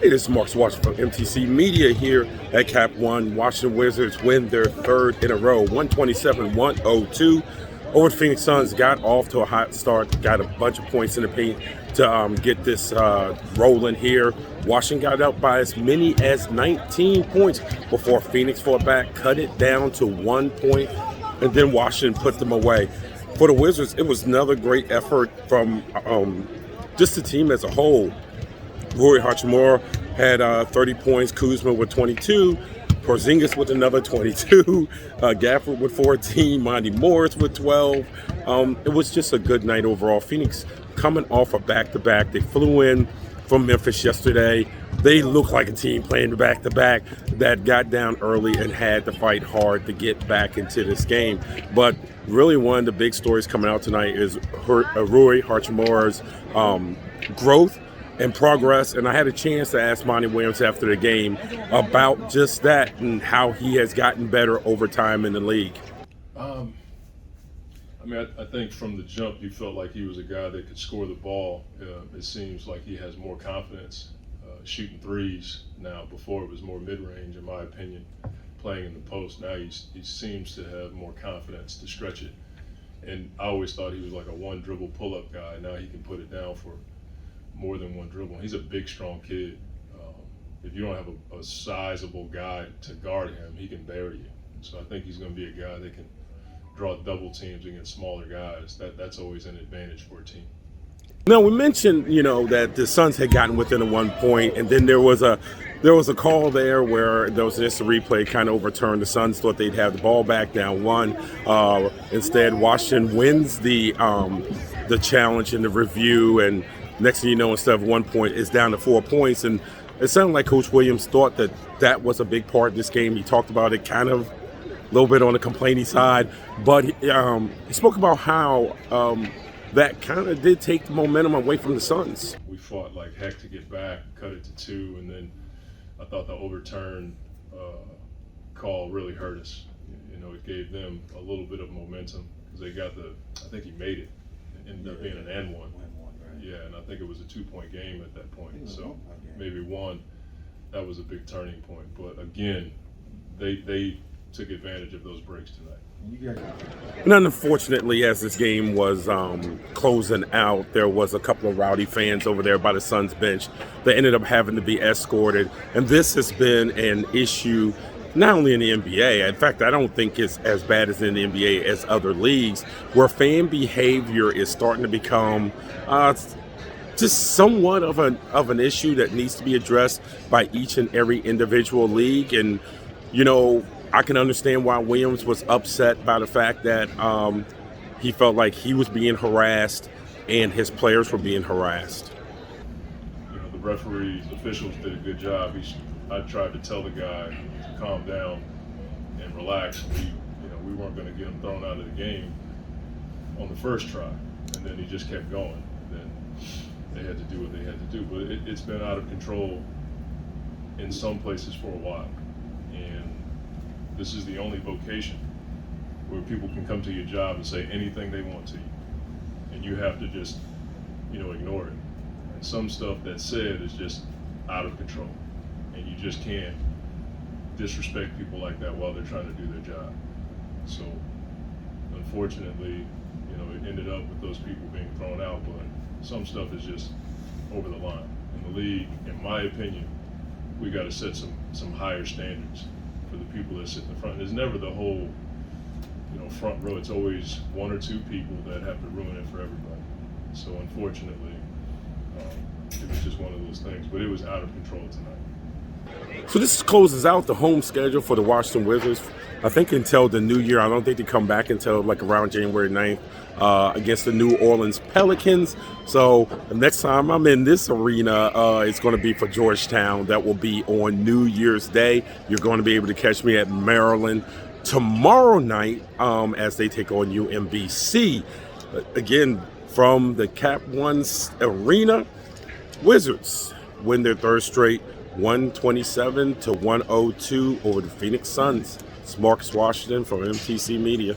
Hey, this is Mark Washington from MTC Media here at Cap One. Washington Wizards win their third in a row, 127-102 over the Phoenix Suns. Got off to a hot start, got a bunch of points in the paint to get this rolling here. Washington got up by as many as 19 points before Phoenix fought back, cut it down to 1 point, and then Washington put them away. For the Wizards, it was another great effort from just the team as a whole. Rui Hachimura had 30 points, Kuzma with 22, Porzingis with another 22, Gafford with 14, Monty Morris with 12. It was just a good night overall. Phoenix coming off a back-to-back. They flew in from Memphis yesterday. They look like a team playing the back-to-back that got down early and had to fight hard to get back into this game. But really one of the big stories coming out tonight is Rui Hachimura's growth and progress, and I had a chance to ask Monty Williams after the game about just that and how he has gotten better over time in the league. I think from the jump you felt like he was a guy that could score the ball. It seems like he has more confidence shooting threes now. Before it was more mid-range, in my opinion, playing in the post. Now he seems to have more confidence to stretch it. And I always thought he was like a one-dribble pull-up guy. Now he can put it down for more than one dribble. He's a big, strong kid. If you don't have a sizable guy to guard him, he can bury you. So I think he's going to be a guy that can draw double teams against smaller guys. That's always an advantage for a team. Now, we mentioned, that the Suns had gotten within a 1 point, and then there was a call there where there was just a replay kind of overturned. The Suns thought they'd have the ball back down one. Instead, Washington wins the challenge in the review, and next thing you know, instead of 1 point, it's down to 4 points. And it sounded like Coach Williams thought that was a big part of this game. He talked about it kind of a little bit on the complaining side, but he spoke about how that kind of did take the momentum away from the Suns. We fought like heck to get back, cut it to 2, and then I thought the overturn call really hurt us. It gave them a little bit of momentum because they got I think he made it. It ended up being an and one. Yeah, and I think it was a 2-point game at that point. So maybe one, that was a big turning point. But again, they took advantage of those breaks tonight. And unfortunately, as this game was closing out, there was a couple of rowdy fans over there by the Suns bench that ended up having to be escorted. And this has been an issue not only in the NBA. In fact, I don't think it's as bad as in the NBA as other leagues, where fan behavior is starting to become just somewhat of an issue that needs to be addressed by each and every individual league. And I can understand why Williams was upset by the fact that he felt like he was being harassed and his players were being harassed. The referees, officials did a good job. I tried to tell the guy to calm down and relax. We weren't going to get him thrown out of the game on the first try, and then he just kept going. And then they had to do what they had to do. But it's been out of control in some places for a while. And this is the only vocation where people can come to your job and say anything they want to you. And you have to just, ignore it. And some stuff that's said is just out of control. And you just can't disrespect people like that while they're trying to do their job. So, unfortunately, it ended up with those people being thrown out, but some stuff is just over the line. In the league, in my opinion, we got to set some higher standards for the people that sit in the front. There's never the whole, front row. It's always one or two people that have to ruin it for everybody. So unfortunately, it was just one of those things. But it was out of control tonight. So this closes out the home schedule for the Washington Wizards. I think until the new year. I don't think they come back until like around January 9th against the New Orleans Pelicans. So the next time I'm in this arena, it's going to be for Georgetown. That will be on New Year's Day. You're going to be able to catch me at Maryland tomorrow night as they take on UMBC. Again, from the Cap One arena, Wizards win their third straight, 127-102 over the Phoenix Suns. It's Marcus Washington from MTC Media.